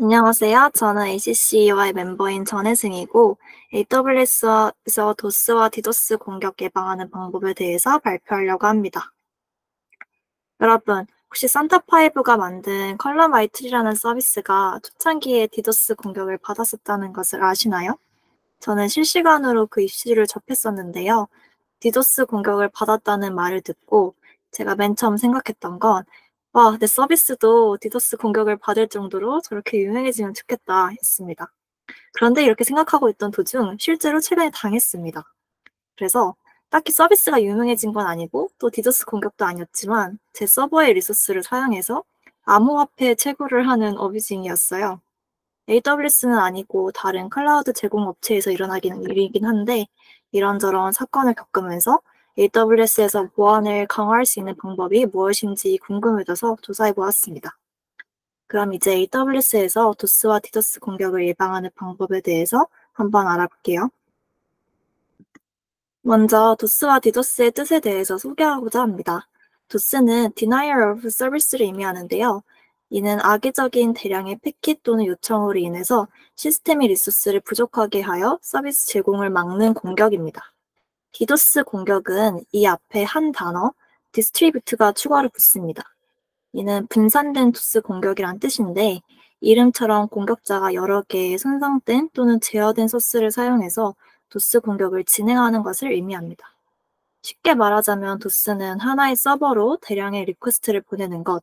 안녕하세요. 저는 ACC와의 멤버인 전혜승이고, AWS에서 도스와 디도스 공격 예방하는 방법에 대해서 발표하려고 합니다. 여러분, 혹시 산타5가 만든 컬러마이트리라는 서비스가 초창기에 디도스 공격을 받았었다는 것을 아시나요? 저는 실시간으로 그 이슈를 접했었는데요. 디도스 공격을 받았다는 말을 듣고 제가 맨 처음 생각했던 건 와, 내 서비스도 디도스 공격을 받을 정도로 저렇게 유명해지면 좋겠다 했습니다. 그런데 이렇게 생각하고 있던 도중 실제로 최근에 당했습니다. 그래서 딱히 서비스가 유명해진 건 아니고 또 디도스 공격도 아니었지만 제 서버의 리소스를 사용해서 암호화폐 채굴을 하는 어뷰징이었어요. AWS는 아니고 다른 클라우드 제공 업체에서 일어나는 일이긴 한데 이런저런 사건을 겪으면서 AWS에서 보안을 강화할 수 있는 방법이 무엇인지 궁금해져서 조사해 보았습니다. 그럼 이제 AWS에서 도스와 디도스 공격을 예방하는 방법에 대해서 한번 알아볼게요. 먼저 도스와 디도스의 뜻에 대해서 소개하고자 합니다. 도스는 Denial of Service를 의미하는데요. 이는 악의적인 대량의 패킷 또는 요청으로 인해서 시스템의 리소스를 부족하게 하여 서비스 제공을 막는 공격입니다. 디도스 공격은 이 앞에 한 단어, distribute가 추가로 붙습니다. 이는 분산된 도스 공격이란 뜻인데 이름처럼 공격자가 여러 개의 손상된 또는 제어된 소스를 사용해서 도스 공격을 진행하는 것을 의미합니다. 쉽게 말하자면 도스는 하나의 서버로 대량의 리퀘스트를 보내는 것,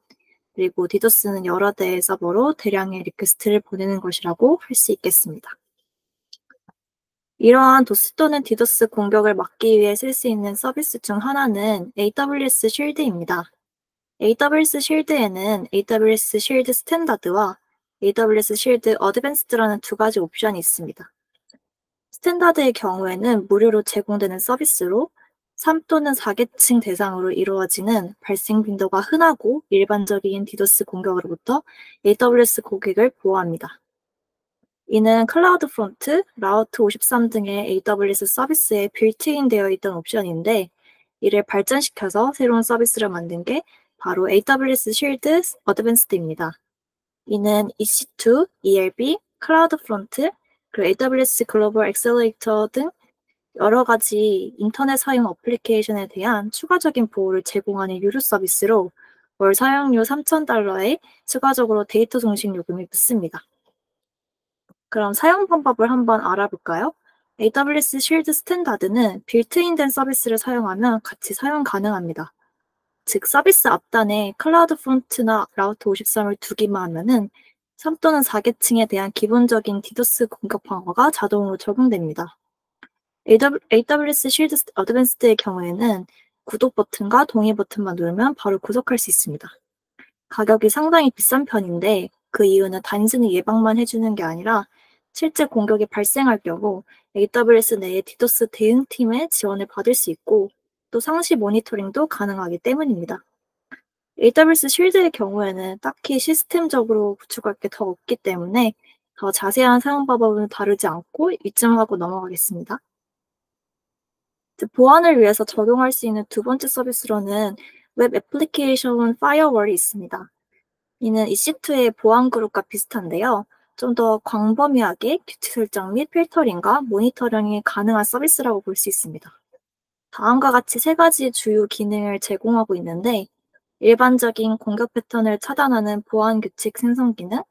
그리고 디도스는 여러 대의 서버로 대량의 리퀘스트를 보내는 것이라고 할 수 있겠습니다. 이러한 도스 또는 디도스 공격을 막기 위해 쓸 수 있는 서비스 중 하나는 AWS 쉴드입니다. AWS 쉴드에는 AWS 쉴드 스탠다드와 AWS 쉴드 어드밴스드라는 두 가지 옵션이 있습니다. 스탠다드의 경우에는 무료로 제공되는 서비스로 3 또는 4계층 대상으로 이루어지는 발생 빈도가 흔하고 일반적인 디도스 공격으로부터 AWS 고객을 보호합니다. 이는 클라우드 프론트, 라우트 53 등의 AWS 서비스에 빌트인 되어 있던 옵션인데 이를 발전시켜서 새로운 서비스를 만든 게 바로 AWS 쉴드 어드밴스드입니다. 이는 EC2, ELB, 클라우드 프론트, 그리고 AWS 글로벌 엑셀러레이터 등 여러 가지 인터넷 사용 어플리케이션에 대한 추가적인 보호를 제공하는 유료 서비스로 월 사용료 $3,000에 추가적으로 데이터 송신 요금이 붙습니다. 그럼 사용 방법을 한번 알아볼까요? AWS 쉴드 스탠다드는 빌트인된 서비스를 사용하면 같이 사용 가능합니다. 즉 서비스 앞단에 클라우드 프론트나 라우트 53을 두기만 하면은 3 또는 4계층에 대한 기본적인 디도스 공격 방어가 자동으로 적용됩니다. AWS 쉴드 어드밴스드의 경우에는 구독 버튼과 동의 버튼만 누르면 바로 구독할 수 있습니다. 가격이 상당히 비싼 편인데 그 이유는 단순히 예방만 해주는 게 아니라 실제 공격이 발생할 경우 AWS 내의 디도스 대응팀의 지원을 받을 수 있고 또 상시 모니터링도 가능하기 때문입니다. AWS 쉴드의 경우에는 딱히 시스템적으로 구축할 게 더 없기 때문에 더 자세한 사용 방법은 다루지 않고 이쯤 하고 넘어가겠습니다. 보안을 위해서 적용할 수 있는 두 번째 서비스로는 웹 애플리케이션 파이어월이 있습니다. 이는 EC2의 보안 그룹과 비슷한데요. 좀 더 광범위하게 규칙 설정 및 필터링과 모니터링이 가능한 서비스라고 볼 수 있습니다. 다음과 같이 세 가지 주요 기능을 제공하고 있는데 일반적인 공격 패턴을 차단하는 보안 규칙 생성 기능,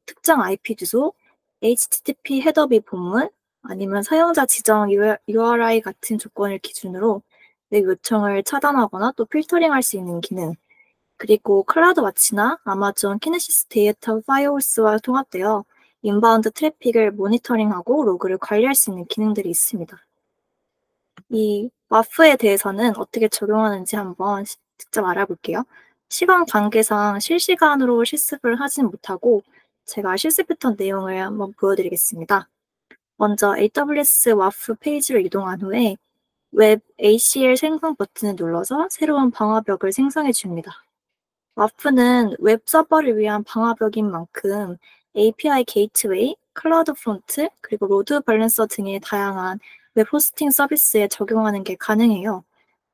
특정 IP 주소, HTTP 헤더 비 본문, 아니면 사용자 지정 URI 같은 조건을 기준으로 웹 요청을 차단하거나 또 필터링할 수 있는 기능, 그리고 클라우드 와치나 아마존 키네시스 데이터 파이어홀스와 통합되어 인바운드 트래픽을 모니터링하고 로그를 관리할 수 있는 기능들이 있습니다. 이 와프에 대해서는 어떻게 적용하는지 한번 직접 알아볼게요. 시간 관계상 실시간으로 실습을 하진 못하고 제가 실습했던 내용을 한번 보여드리겠습니다. 먼저 AWS 와프 페이지로 이동한 후에 웹 ACL 생성 버튼을 눌러서 새로운 방화벽을 생성해 줍니다. 와프는 웹 서버를 위한 방화벽인 만큼 API 게이트웨이, 클라우드 프론트, 그리고 로드 밸런서 등의 다양한 웹 호스팅 서비스에 적용하는 게 가능해요.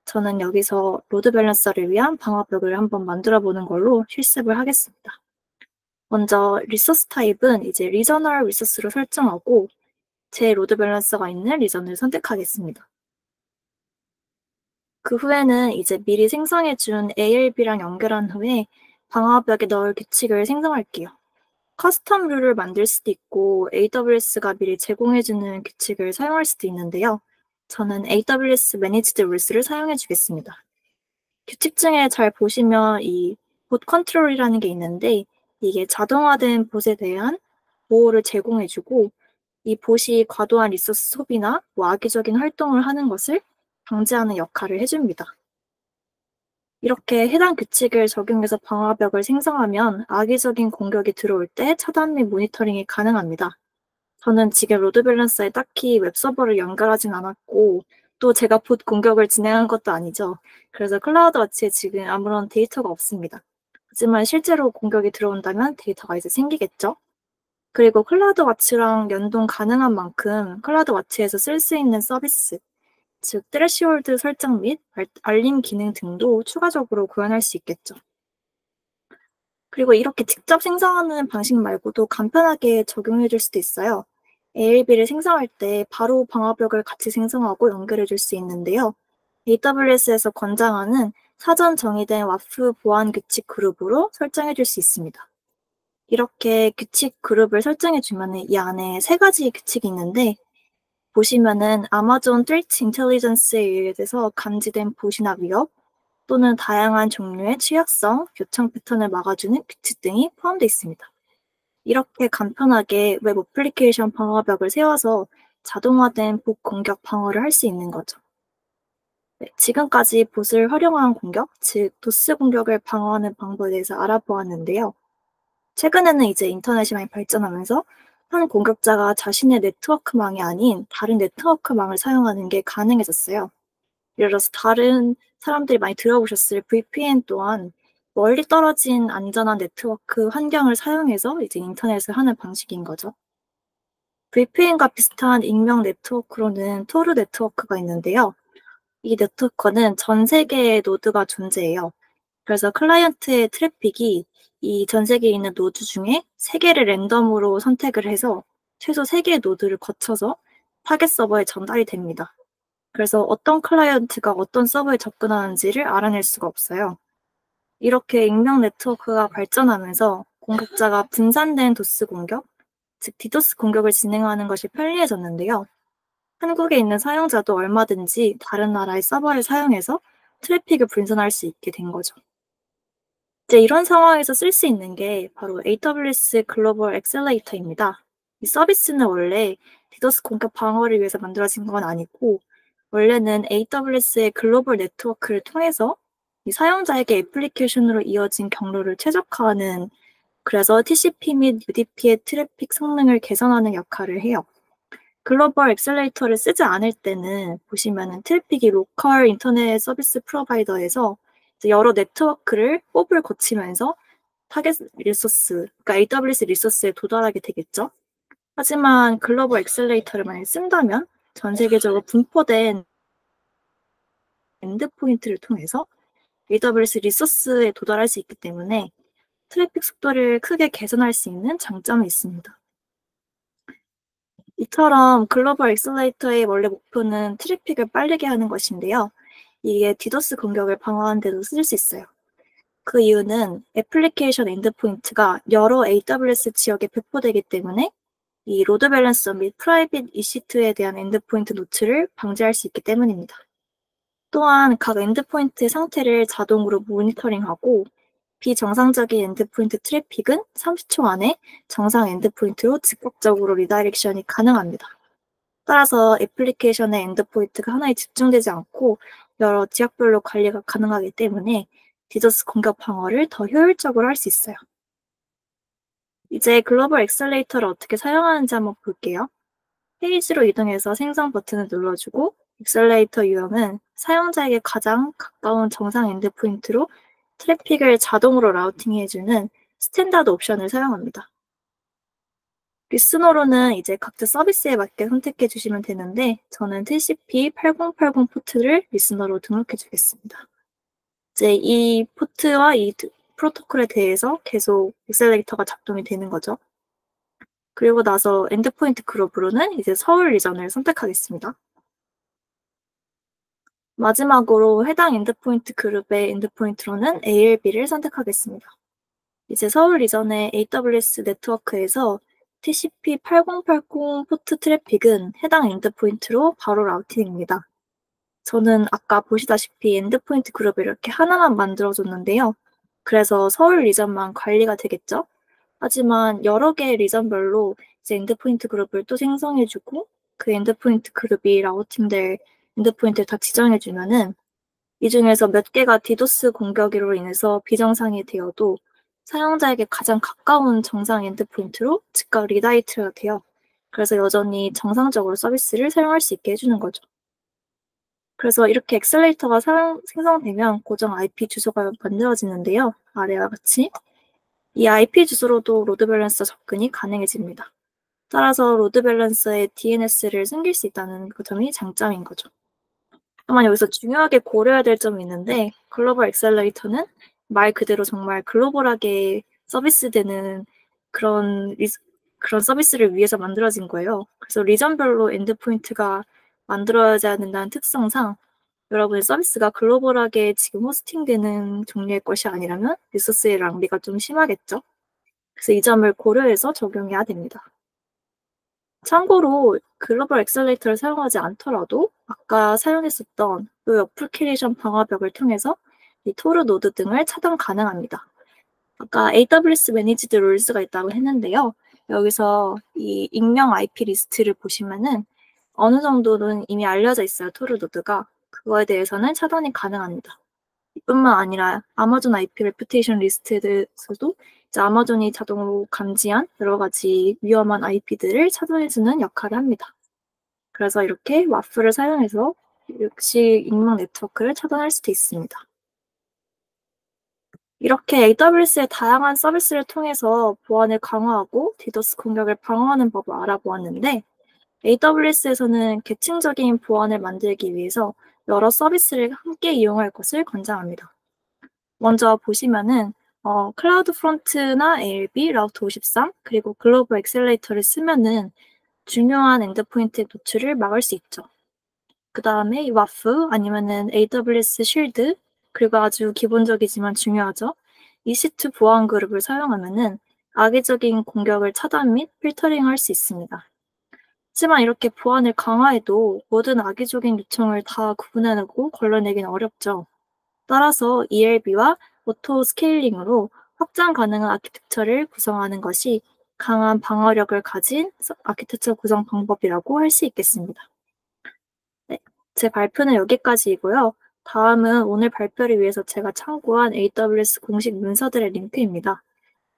저는 여기서 로드 밸런서를 위한 방화벽을 한번 만들어 보는 걸로 실습을 하겠습니다. 먼저 리소스 타입은 이제 리저널 리소스로 설정하고 제 로드 밸런서가 있는 리전을 선택하겠습니다. 그 후에는 이제 미리 생성해준 ALB랑 연결한 후에 방화벽에 넣을 규칙을 생성할게요. 커스텀 룰을 만들 수도 있고 AWS가 미리 제공해주는 규칙을 사용할 수도 있는데요. 저는 AWS Managed Rules를 사용해 주겠습니다. 규칙 중에 잘 보시면 이 봇 컨트롤이라는 게 있는데 이게 자동화된 봇에 대한 보호를 제공해주고 이 봇이 과도한 리소스 소비나 악의적인 활동을 하는 것을 방지하는 역할을 해줍니다. 이렇게 해당 규칙을 적용해서 방화벽을 생성하면 악의적인 공격이 들어올 때 차단 및 모니터링이 가능합니다. 저는 지금 로드 밸런서에 딱히 웹서버를 연결하진 않았고 또 제가 봇 공격을 진행한 것도 아니죠. 그래서 클라우드워치에 지금 아무런 데이터가 없습니다. 하지만 실제로 공격이 들어온다면 데이터가 이제 생기겠죠. 그리고 클라우드워치랑 연동 가능한 만큼 클라우드워치에서 쓸 수 있는 서비스, 즉 트레시홀드 설정 및 알림 기능 등도 추가적으로 구현할 수 있겠죠. 그리고 이렇게 직접 생성하는 방식 말고도 간편하게 적용해 줄 수도 있어요. ALB를 생성할 때 바로 방화벽을 같이 생성하고 연결해 줄 수 있는데요. AWS에서 권장하는 사전 정의된 WAF 보안 규칙 그룹으로 설정해 줄 수 있습니다. 이렇게 규칙 그룹을 설정해 주면 이 안에 3가지 규칙이 있는데 보시면은 아마존 Threat Intelligence에 의해서 감지된 봇이나 위협 또는 다양한 종류의 취약성, 요청 패턴을 막아주는 규칙 등이 포함되어 있습니다. 이렇게 간편하게 웹 애플리케이션 방어벽을 세워서 자동화된 봇 공격 방어를 할 수 있는 거죠. 네, 지금까지 봇을 활용한 공격, 즉 도스 공격을 방어하는 방법에 대해서 알아보았는데요. 최근에는 이제 인터넷이 많이 발전하면서 한 공격자가 자신의 네트워크망이 아닌 다른 네트워크망을 사용하는 게 가능해졌어요. 예를 들어서 다른 사람들이 많이 들어보셨을 VPN 또한 멀리 떨어진 안전한 네트워크 환경을 사용해서 이제 인터넷을 하는 방식인 거죠. VPN과 비슷한 익명 네트워크로는 토르 네트워크가 있는데요. 이 네트워크는 전 세계의 노드가 존재해요. 그래서 클라이언트의 트래픽이 이 전 세계에 있는 노드 중에 3개를 랜덤으로 선택을 해서 최소 3개의 노드를 거쳐서 타겟 서버에 전달이 됩니다. 그래서 어떤 클라이언트가 어떤 서버에 접근하는지를 알아낼 수가 없어요. 이렇게 익명 네트워크가 발전하면서 공격자가 분산된 도스 공격, 즉 디도스 공격을 진행하는 것이 편리해졌는데요. 한국에 있는 사용자도 얼마든지 다른 나라의 서버를 사용해서 트래픽을 분산할 수 있게 된 거죠. 이제 이런 상황에서 쓸 수 있는 게 바로 AWS 글로벌 엑셀레이터입니다. 이 서비스는 원래 디도스 공격 방어를 위해서 만들어진 건 아니고 원래는 AWS의 글로벌 네트워크를 통해서 이 사용자에게 애플리케이션으로 이어진 경로를 최적화하는 그래서 TCP 및 UDP의 트래픽 성능을 개선하는 역할을 해요. 글로벌 엑셀레이터를 쓰지 않을 때는 보시면은 트래픽이 로컬 인터넷 서비스 프로바이더에서 여러 네트워크를 홉을 거치면서 타겟 리소스, 그러니까 AWS 리소스에 도달하게 되겠죠. 하지만 글로벌 엑셀레이터를 만약 쓴다면 전 세계적으로 분포된 엔드포인트를 통해서 AWS 리소스에 도달할 수 있기 때문에 트래픽 속도를 크게 개선할 수 있는 장점이 있습니다. 이처럼 글로벌 엑셀레이터의 원래 목표는 트래픽을 빠르게 하는 것인데요. 이게 디도스 공격을 방어하는 데도 쓸 수 있어요. 그 이유는 애플리케이션 엔드포인트가 여러 AWS 지역에 배포되기 때문에 이 로드 밸런서 및 프라이빗 EC2에 대한 엔드포인트 노출을 방지할 수 있기 때문입니다. 또한 각 엔드포인트의 상태를 자동으로 모니터링하고 비정상적인 엔드포인트 트래픽은 30초 안에 정상 엔드포인트로 즉각적으로 리다이렉션이 가능합니다. 따라서 애플리케이션의 엔드포인트가 하나에 집중되지 않고 여러 지역별로 관리가 가능하기 때문에 디도스 공격 방어를 더 효율적으로 할 수 있어요. 이제 글로벌 엑셀레이터를 어떻게 사용하는지 한번 볼게요. 페이지로 이동해서 생성 버튼을 눌러주고 엑셀레이터 유형은 사용자에게 가장 가까운 정상 엔드포인트로 트래픽을 자동으로 라우팅해주는 스탠다드 옵션을 사용합니다. 리스너로는 이제 각자 서비스에 맞게 선택해 주시면 되는데 저는 TCP 8080 포트를 리스너로 등록해 주겠습니다. 이제 이 포트와 이 프로토콜에 대해서 계속 엑셀레이터가 작동이 되는 거죠. 그리고 나서 엔드포인트 그룹으로는 이제 서울 리전을 선택하겠습니다. 마지막으로 해당 엔드포인트 그룹의 엔드포인트로는 ALB를 선택하겠습니다. 이제 서울 리전의 AWS 네트워크에서 TCP8080 포트 트래픽은 해당 엔드포인트로 바로 라우팅입니다. 저는 아까 보시다시피 엔드포인트 그룹을 이렇게 하나만 만들어줬는데요. 그래서 서울 리전만 관리가 되겠죠? 하지만 여러 개의 리전별로 이제 엔드포인트 그룹을 또 생성해주고 그 엔드포인트 그룹이 라우팅될 엔드포인트를 다 지정해주면은 이 중에서 몇 개가 디도스 공격으로 인해서 비정상이 되어도 사용자에게 가장 가까운 정상 엔드포인트로 즉각 리다이트가 돼요. 그래서 여전히 정상적으로 서비스를 사용할 수 있게 해주는 거죠. 그래서 이렇게 엑셀레이터가 생성되면 고정 IP 주소가 만들어지는데요. 아래와 같이 이 IP 주소로도 로드 밸런서 접근이 가능해집니다. 따라서 로드 밸런서에 DNS를 숨길 수 있다는 그 점이 장점인 거죠. 다만 여기서 중요하게 고려해야 될 점이 있는데 글로벌 엑셀레이터는 말 그대로 정말 글로벌하게 서비스되는 그런 서비스를 위해서 만들어진 거예요. 그래서 리전별로 엔드포인트가 만들어져야 된다는 특성상 여러분의 서비스가 글로벌하게 지금 호스팅되는 종류의 것이 아니라면 리소스의 낭비가 좀 심하겠죠. 그래서 이 점을 고려해서 적용해야 됩니다. 참고로 글로벌 엑셀레이터를 사용하지 않더라도 아까 사용했었던 이 어플리케이션 방화벽을 통해서 이 토르 노드 등을 차단 가능합니다. 아까 AWS 매니지드 룰스가 있다고 했는데요. 여기서 이 익명 IP 리스트를 보시면은 어느 정도는 이미 알려져 있어요. 토르 노드가. 그거에 대해서는 차단이 가능합니다. 뿐만 아니라 아마존 IP 레퓨테이션 리스트에서도 이제 아마존이 자동으로 감지한 여러 가지 위험한 IP들을 차단해주는 역할을 합니다. 그래서 이렇게 와플을 사용해서 역시 익명 네트워크를 차단할 수도 있습니다. 이렇게 AWS의 다양한 서비스를 통해서 보안을 강화하고 디도스 공격을 방어하는 법을 알아보았는데 AWS에서는 계층적인 보안을 만들기 위해서 여러 서비스를 함께 이용할 것을 권장합니다. 먼저 보시면은 클라우드 프론트나 ALB, 라우트 53, 그리고 글로벌 엑셀레이터를 쓰면은 중요한 엔드포인트의 노출을 막을 수 있죠. 그 다음에 와프 아니면은 AWS 쉴드, 그리고 아주 기본적이지만 중요하죠. EC2 보안 그룹을 사용하면은 악의적인 공격을 차단 및 필터링 할 수 있습니다. 하지만 이렇게 보안을 강화해도 모든 악의적인 요청을 다 구분해내고 걸러내기는 어렵죠. 따라서 ELB와 오토 스케일링으로 확장 가능한 아키텍처를 구성하는 것이 강한 방어력을 가진 아키텍처 구성 방법이라고 할 수 있겠습니다. 네, 제 발표는 여기까지이고요. 다음은 오늘 발표를 위해서 제가 참고한 AWS 공식 문서들의 링크입니다.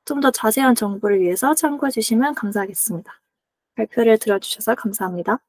좀 더 자세한 정보를 위해서 참고해 주시면 감사하겠습니다. 발표를 들어주셔서 감사합니다.